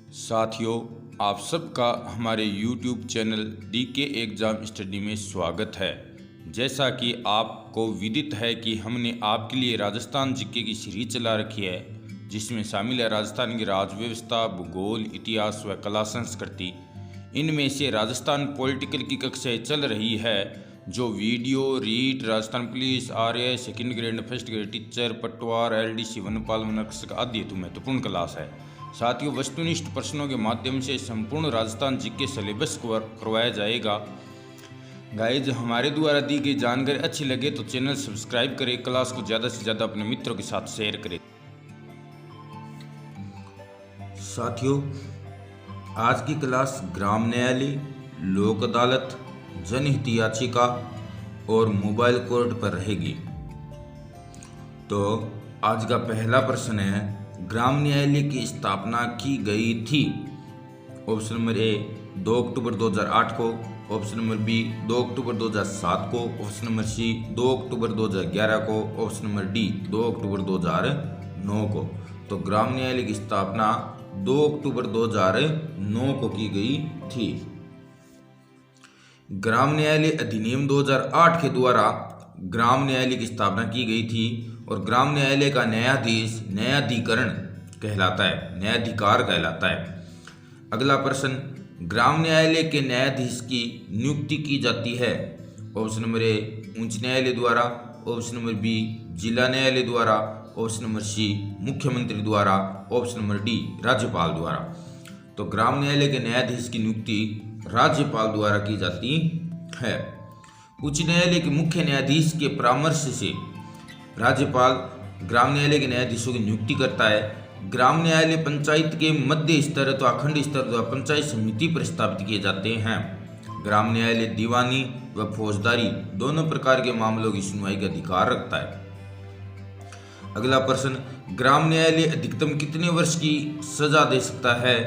साथियों, आप सबका हमारे YouTube channel DK exam study में स्वागत है। जैसा कि आपको विदित है कि हमने आपके लिए राजस्थान जीके की सीरीज चला रखी है, जिसमें शामिल है राजस्थान की राज व्यवस्था, भूगोल, इतिहास व कला संस्कृति। इनमें से राजस्थान पॉलिटिकल की कक्षाएँ चल रही है, जो video, REET, Rajasthan police, RAI, second grade, first grade teacher, पटवार, LDC, वनपाल, वनरक्षक आदि हेतु महत्वपूर्ण क्लास है। साथियों, वस्तुनिष्ठ प्रश्नों के माध्यम से संपूर्ण राजस्थान जीके सिलेबस को करवाया जाएगा। गाइज, हमारे द्वारा दी गई जानकारी अच्छी लगे तो चैनल सब्सक्राइब करें, क्लास को ज़्यादा से ज़्यादा अपने मित्रों के साथ शेयर करें। साथियों, आज की क्लास ग्राम न्यायालय, लोक अदालत, जनहित याचिका और मोबाइल कोर्ट पर रहेगी। तो आज का पहला प्रश्न है, ग्राम न्यायालय की स्थापना की गई थी। ऑप्शन नंबर ए 2 अक्टूबर 2008 को, ऑप्शन नंबर बी 2 अक्टूबर 2007 को, ऑप्शन नंबर सी 2 अक्टूबर 2011 को, ऑप्शन नंबर डी 2 अक्टूबर 2009 को। तो ग्राम न्यायालय की स्थापना 2 अक्टूबर 2009 को की गई थी। ग्राम न्यायालय अधिनियम 2008 के द्वारा ग्राम न्यायालय की स्थापना की गई थी और ग्राम न्यायालय का न्यायाधीश न्यायाधिकरण कहलाता है, न्यायाधिकार कहलाता है। अगला प्रश्न, ग्राम न्यायालय के न्यायाधीश की नियुक्ति की जाती है। ऑप्शन नंबर ए उच्च न्यायालय द्वारा, ऑप्शन नंबर बी जिला न्यायालय द्वारा, ऑप्शन नंबर सी मुख्यमंत्री द्वारा, ऑप्शन नंबर डी राज्यपाल द्वारा। तो ग्राम न्यायालय के न्यायाधीश की नियुक्ति राज्यपाल द्वारा की जाती है। उच्च न्यायालय के मुख्य न्यायाधीश के परामर्श से राज्यपाल ग्राम न्यायालय के न्यायाधीशों की नियुक्ति करता है। ग्राम न्यायालय पंचायत के मध्य स्तर अथवा खंड स्तर द्वारा पंचायत समिति पर स्थापित किए जाते हैं। ग्राम न्यायालय दीवानी व फौजदारी दोनों प्रकार के मामलों की सुनवाई का अधिकार रखता है। अगला प्रश्न, ग्राम न्यायालय अधिकतम कितने वर्ष की सजा दे सकता है,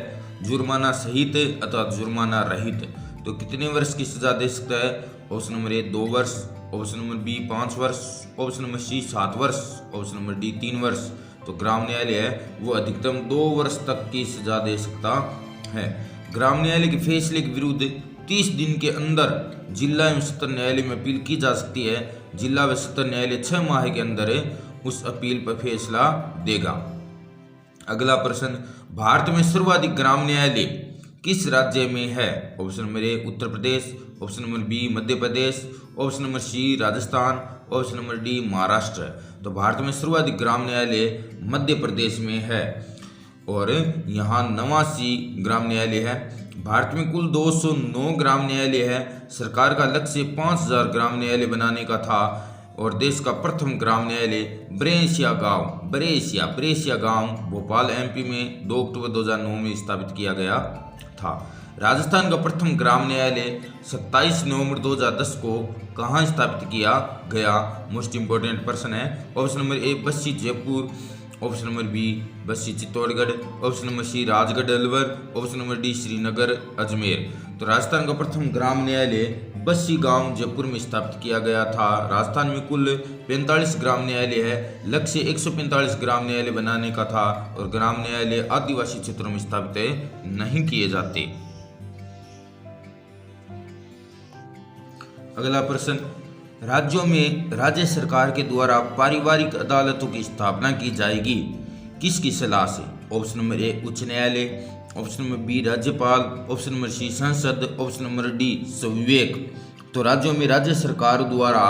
जुर्माना सहित अथवा जुर्माना रहित। तो कितने वर्ष की सजा दे सकता है? ऑप्शन नंबर ए 2 वर्ष, ऑप्शन नंबर बी 5 वर्ष, ऑप्शन नंबर सी 7 वर्ष, ऑप्शन नंबर डी 3 वर्ष। तो ग्राम न्यायालय है वो अधिकतम 2 वर्ष तक की सजा दे सकता है। ग्राम न्यायालय के फैसले के विरुद्ध 30 दिन के अंदर जिला एवं सत्र न्यायालय में अपील की जा सकती है। जिला व सत्र न्यायालय 6 माह के अंदर उस अपील पर फैसला देगा। अगला प्रश्न, भारत में सर्वाधिक ग्राम न्यायालय किस राज्य में है? Option number A Uttar Pradesh, option number B Madhya Pradesh, option number C Rajasthan, option number D Maharashtra. तो भारत में सर्वाधिक ग्राम न्यायालय मध्य प्रदेश में है और यहाँ 89 ग्राम न्यायालय है। भारत में कुल 209 ग्राम न्यायालय है। सरकार का लक्ष्य 5000 ग्राम न्यायालय बनाने का था और देश का प्रथम ग्राम न्यायालय बरेसिया गांव भोपाल MP में 2 अक्टूबर 2009 में स्थापित किया गया था। राजस्थान का प्रथम ग्राम न्यायालय 27 नवंबर 2010 को कहाँ स्थापित किया गया? मोस्ट इंपोर्टेंट प्रश्न है। Option number A Bassi Jaipur, option number B Bassi Chittorgarh, option number C Rajgarh Alwar, option number D Srinagar Ajmer. तो राजस्थान का प्रथम ग्राम न्यायालय बस्सी गांव जयपुर में स्थापित किया गया था। राजस्थान में कुल 45 ग्राम न्यायालय है। लक्ष्य 145 ग्राम न्यायालय बनाने का था और ग्राम न्यायालय आदिवासी क्षेत्रों में स्थापित नहीं किए जाते। अगला प्रश्न, राज्यों में राज्य सरकार के द्वारा पारिवारिक अदालतों की स्थापना की जाएगी, किसकी सलाह से? ऑप्शन नंबर ए उच्च न्यायालय, ऑप्शन नंबर बी राज्यपाल, ऑप्शन नंबर सी संसद, ऑप्शन नंबर डी स्वविवेक। तो राज्यों में राज्य सरकार द्वारा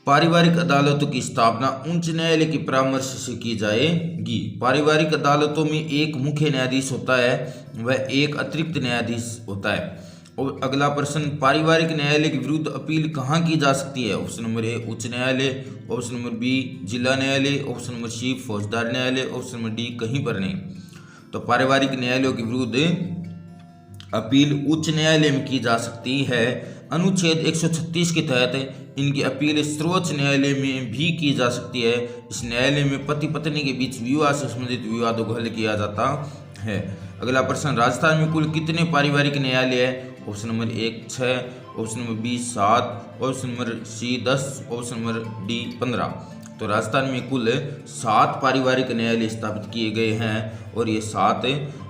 पारिवारिक अदालतों की स्थापना उच्च न्यायालय के परामर्श से की जाएगी। पारिवारिक अदालतों में एक मुख्य न्यायाधीश होता है व एक अतिरिक्त न्यायाधीश होता है। और अगला प्रश्न, पारिवारिक न्यायालय के विरुद्ध अपील कहाँ की जा सकती है? ऑप्शन नंबर ए उच्च न्यायालय, ऑप्शन नंबर बी जिला न्यायालय, ऑप्शन नंबर सी फौजदारी न्यायालय, ऑप्शन नंबर डी कहीं पर नहीं। तो पारिवारिक न्यायालयों के विरुद्ध अपील उच्च न्यायालय में की जा सकती है। अनुच्छेद 136 के तहत इनकी अपील सर्वोच्च न्यायालय में भी की जा सकती है। इस न्यायालय में पति पत्नी के बीच विवाह से संबंधित विवादों को हल किया जाता है। अगला प्रश्न, राजस्थान में कुल कितने पारिवारिक न्यायालय है? Option number 1 6, option number B 7, option number C 10, option number D 15। तो राजस्थान में कुल 7 पारिवारिक न्यायालय स्थापित किए गए हैं और ये 7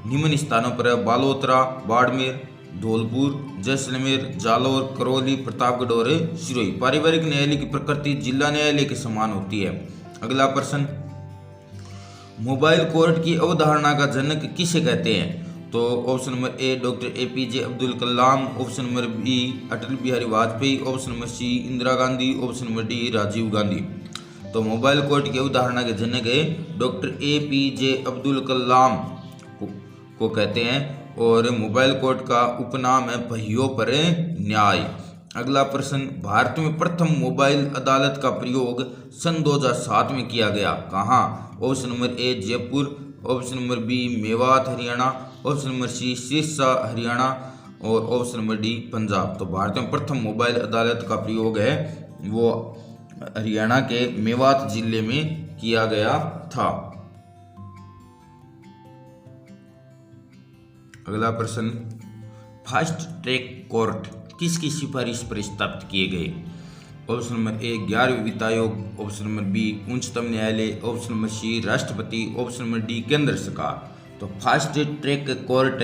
निम्न स्थानों पर है: बालोतरा, बाड़मेर, धौलपुर, जैसलमेर, जालौर, करौली, प्रतापगढ़ और सिरोही। पारिवारिक न्यायालय की प्रकृति जिला न्यायालय के समान होती है। अगला प्रश्न, मोबाइल कोर्ट की अवधारणा का जनक किसे कहते हैं? तो option number A doctor APJ Abdul Kalam, option number B Atal Bihari Vajpayee, option number C Indira Gandhi, option number D Rajiv Gandhi. तो मोबाइल कोर्ट की अवधारणा के जनक डॉक्टर APJ अब्दुल कलाम को कहते हैं और मोबाइल कोर्ट का उपनाम है पहियों पर न्याय। अगला प्रश्न, भारत में प्रथम मोबाइल अदालत का प्रयोग सन 2007 में किया गया, कहाँ? Option number A Jaipur, option number B Mewat Haryana, option number C Sirsa Haryana और ऑप्शन नंबर डी पंजाब। तो भारत में प्रथम मोबाइल अदालत का प्रयोग है वो हरियाणा के मेवात जिले में किया गया था। अगला प्रश्न, फास्ट ट्रैक कोर्ट किसकी सिफारिश पर स्थापित किए गए? ऑप्शन नंबर ए 11वें वित्त आयोग, ऑप्शन नंबर बी उच्चतम न्यायालय, ऑप्शन नंबर सी राष्ट्रपति, ऑप्शन नंबर डी केंद्र सरकार। तो फास्ट ट्रैक कोर्ट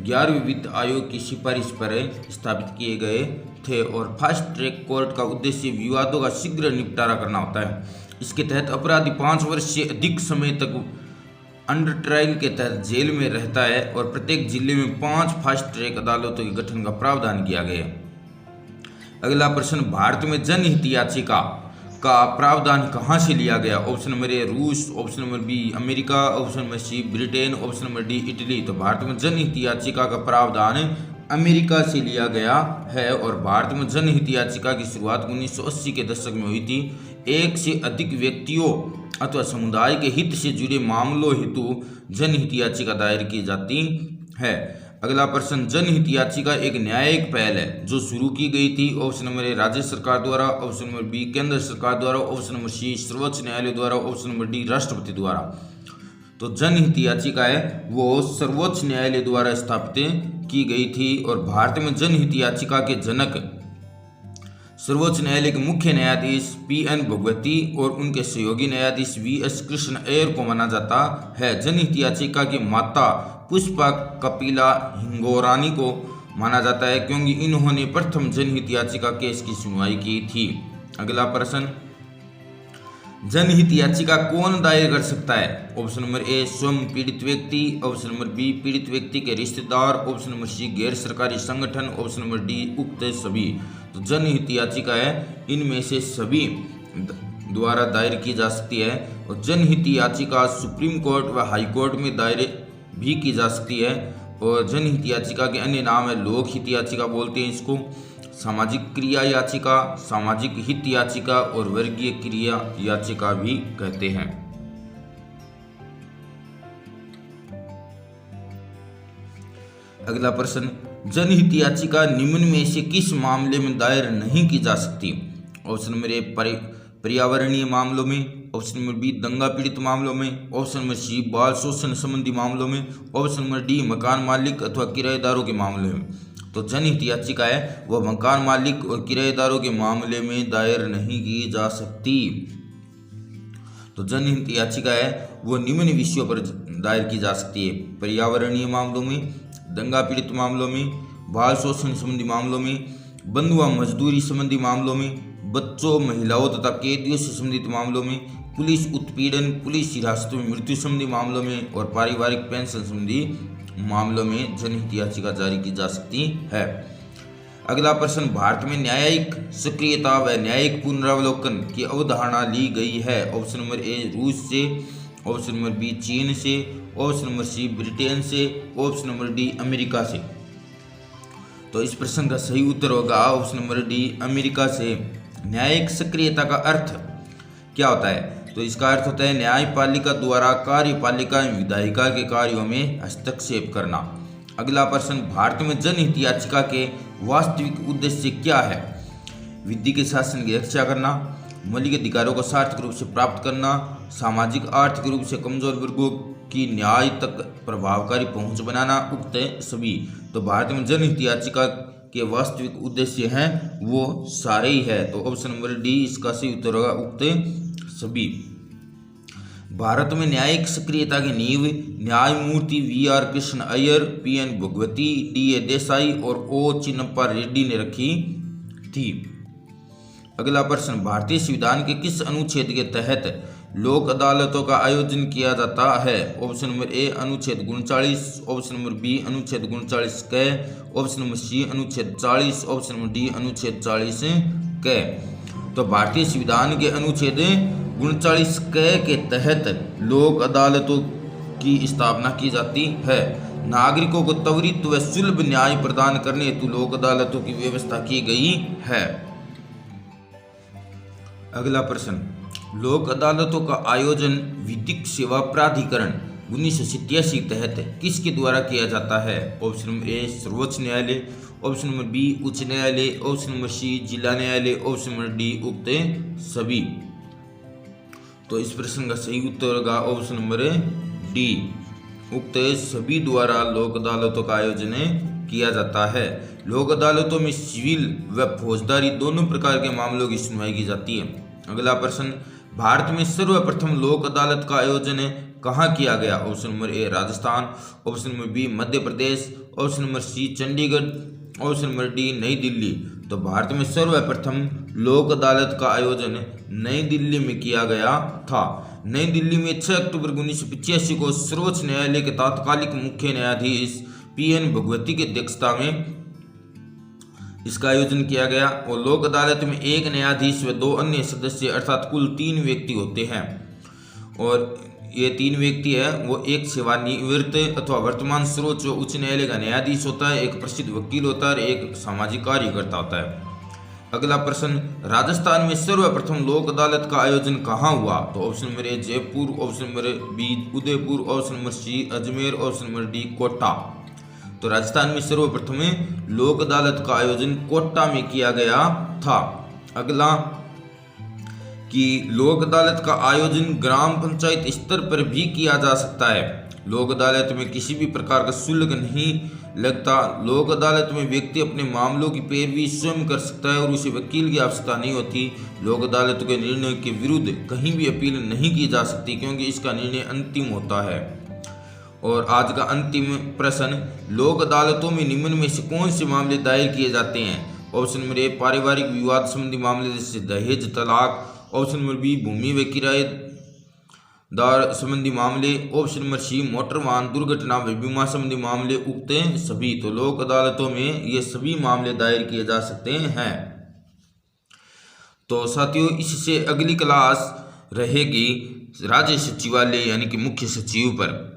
11वें वित्त आयोग की सिफारिश पर स्थापित किए गए थे और फास्ट ट्रैक कोर्ट का उद्देश्य विवादों का शीघ्र निपटारा करना होता है। इसके तहत अपराधी 5 वर्ष से अधिक समय तक अंडर ट्रायल के तहत जेल में रहता है और प्रत्येक जिले में 5 फास्ट ट्रैक अदालतों के गठन का प्रावधान किया गया है। अगला प्रश्न, भारत में जनहित याचिका का प्रावधान कहाँ से लिया गया? ऑप्शन नंबर ए रूस, option number B America, option number C Britain, option number D Italy. तो भारत में जनहित याचिका का प्रावधान अमेरिका से लिया गया है और भारत में जनहित याचिका की शुरुआत 1980 के दशक में हुई थी। एक से अधिक व्यक्तियों अथवा समुदाय के हित से जुड़े मामलों हेतु जनहित याचिका दायर की जाती है। अगला प्रश्न, जनहित याचिका एक न्यायिक पहल है जो शुरू की गई थी। ऑप्शन नंबर ए राज्य सरकार द्वारा, ऑप्शन नंबर बी केंद्र सरकार द्वारा, ऑप्शन नंबर सी सर्वोच्च न्यायालय द्वारा, ऑप्शन नंबर डी राष्ट्रपति द्वारा। तो जनहित याचिका है वो सर्वोच्च न्यायालय द्वारा स्थापित की गई थी और भारत में जनहित याचिका के जनक सर्वोच्च न्यायालय के मुख्य न्यायाधीश PN भगवती और उनके सहयोगी न्यायाधीश VS कृष्ण अय्यर को माना जाता है। जनहित याचिका की माता पुष्पा कपिला हिंगोरानी को माना जाता है क्योंकि इन्होंने प्रथम जनहित याचिका केस की सुनवाई की थी। अगला प्रश्न, जनहित याचिका कौन दायर कर सकता है? ऑप्शन नंबर ए स्वयं पीड़ित व्यक्ति, ऑप्शन नंबर बी पीड़ित व्यक्ति के रिश्तेदार, ऑप्शन नंबर सी गैर सरकारी संगठन, ऑप्शन नंबर डी उक्त सभी। तो जनहित याचिका है इनमें से सभी द्वारा दायर की जा सकती है और जनहित याचिका सुप्रीम कोर्ट व हाई कोर्ट में दायर भी की जा सकती है और जनहित याचिका के अन्य नाम है लोकहित याचिका बोलते हैं इसको, सामाजिक क्रिया याचिका, सामाजिक हित याचिका और वर्गीय क्रिया याचिका भी कहते हैं। अगला प्रश्न, जनहित याचिका निम्न में से किस मामले में दायर नहीं की जा सकती? ऑप्शन नंबर ए पर्यावरणीय मामलों में, ऑप्शन नंबर बी दंगा पीड़ित मामलों में, ऑप्शन नंबर सी बाल शोषण संबंधी मामलों में, ऑप्शन नंबर डी मकान मालिक अथवा किराएदारों के मामले में। तो जनहित याचिका है वह मकान मालिक और किराएदारों के मामले में दायर नहीं की जा सकती। तो जनहित याचिका है वो निम्न विषयों पर दायर की जा सकती है: पर्यावरणीय मामलों में, दंगा पीड़ित मामलों में, बाल शोषण संबंधी मामलों में, बंधुआ मजदूरी संबंधी मामलों में, बच्चों, महिलाओं तथा कैदियों से संबंधित मामलों में, पुलिस उत्पीड़न, पुलिस हिरासत में मृत्यु संबंधी मामलों में और पारिवारिक पेंशन संबंधी मामलों में जनहित याचिका जारी की जा सकती है। अगला प्रश्न, भारत में न्यायिक सक्रियता व न्यायिक पुनरावलोकन की अवधारणा ली गई है। ऑप्शन नंबर ए रूस से, ऑप्शन नंबर बी चीन से, ऑप्शन नंबर सी ब्रिटेन से, ऑप्शन नंबर डी अमेरिका से। तो इस प्रश्न का सही उत्तर होगा ऑप्शन नंबर डी अमेरिका से। न्यायिक सक्रियता का अर्थ क्या होता है? तो इसका अर्थ होता है न्यायपालिका द्वारा कार्यपालिका एवं विधायिका के कार्यों में हस्तक्षेप करना। अगला प्रश्न, भारत में जनहित याचिका के वास्तविक उद्देश्य क्या है? विधि के शासन की रक्षा करना, मौलिक अधिकारों को सार्थक रूप से प्राप्त करना, सामाजिक आर्थिक रूप से कमजोर वर्गों की न्याय तक प्रभावकारी पहुंच बनाना, उक्त सभी। तो भारत में जनहित याचिका के वास्तविक उद्देश्य हैं वो सारे ही है। तो ऑप्शन नंबर डी इसका सही उत्तर होगा उक्त सभी। भारत में न्यायिक सक्रियता की नींव न्यायमूर्ति VR. Krishna Iyer, PN. Bhagwati, DA. Desai और ओ. चिन्नप्पा रेड्डी ने रखी थी। अगला प्रश्न, भारतीय संविधान के किस अनुच्छेद के तहत लोक अदालतों का आयोजन किया जाता है? ऑप्शन नंबर ए अनुच्छेद 39, ऑप्शन नंबर बी अनुच्छेद 39 क, ऑप्शन नंबर सी अनुच्छेद 40, ऑप्शन नंबर डी अनुच्छेद 40 क। तो भारतीय संविधान के अनुच्छेद 39 क के तहत लोक अदालतों की स्थापना की जाती है। नागरिकों को त्वरित व सुलभ न्याय प्रदान करने हेतु लोक अदालतों की व्यवस्था की गई है। अगला प्रश्न, लोक अदालतों का आयोजन विधिक सेवा प्राधिकरण 1987 के तहत किसके द्वारा किया जाता है? ऑप्शन नंबर ए सर्वोच्च न्यायालय, ऑप्शन नंबर बी उच्च न्यायालय, ऑप्शन नंबर सी जिला न्यायालय, ऑप्शन नंबर डी उक्त सभी। तो इस प्रश्न का सही उत्तर होगा ऑप्शन नंबर डी, उक्त सभी द्वारा लोक अदालतों का आयोजन किया जाता है। लोक अदालतों में सिविल व फौजदारी दोनों प्रकार के मामलों की सुनवाई की जाती है। अगला प्रश्न, भारत में सर्वप्रथम लोक अदालत का आयोजन कहाँ किया गया? Option number A Rajasthan, option number B Madhya Pradesh, option number C Chandigarh, option number D New Delhi. तो भारत में सर्वप्रथम लोक अदालत का आयोजन नई दिल्ली में किया गया था। नई दिल्ली में 6 अक्टूबर 1985 को सर्वोच्च न्यायालय के तत्कालिक मुख्य न्यायाधीश पी.एन. भगवती की अध्यक्षता में इसका आयोजन किया गया। और लोक अदालत में एक न्यायाधीश व 2 अन्य सदस्य अर्थात कुल 3 व्यक्ति होते हैं। और ये 3 व्यक्ति है वो एक सेवानिवृत्त अथवा वर्तमान सर्वोच्च उच्च न्यायालय का न्यायाधीश होता है, एक प्रसिद्ध वकील होता है और एक सामाजिक कार्यकर्ता होता है। अगला प्रश्न, राजस्थान में सर्वप्रथम लोक अदालत का आयोजन कहाँ हुआ? तो option number A Jaipur, option number B Udaipur, option number C Ajmer, option number D Kota. तो राजस्थान में सर्वप्रथम लोक अदालत का आयोजन कोटा में किया गया था। अगला कि लोक अदालत का आयोजन ग्राम पंचायत स्तर पर भी किया जा सकता है। लोक अदालत में किसी भी प्रकार का शुल्क नहीं लगता। लोक अदालत में व्यक्ति अपने मामलों की पैरवी स्वयं कर सकता है और उसे वकील की आवश्यकता नहीं होती। लोक अदालत के निर्णय के विरुद्ध कहीं भी अपील नहीं की जा सकती क्योंकि इसका निर्णय अंतिम होता है। और आज का अंतिम प्रश्न, लोक अदालतों में निम्न में से कौन से मामले दायर किए जाते हैं? ऑप्शन नंबर ए पारिवारिक विवाद संबंधी मामले जैसे दहेज, तलाक, ऑप्शन नंबर बी भूमि व किराएदार संबंधी मामले, ऑप्शन नंबर सी मोटर वाहन दुर्घटना व बीमा संबंधी मामले उक्त सभी। तो लोक अदालतों में ये सभी मामले दायर किए जा सकते हैं। तो साथियों, इससे अगली क्लास रहेगी राज्य सचिवालय यानी कि मुख्य सचिव पर।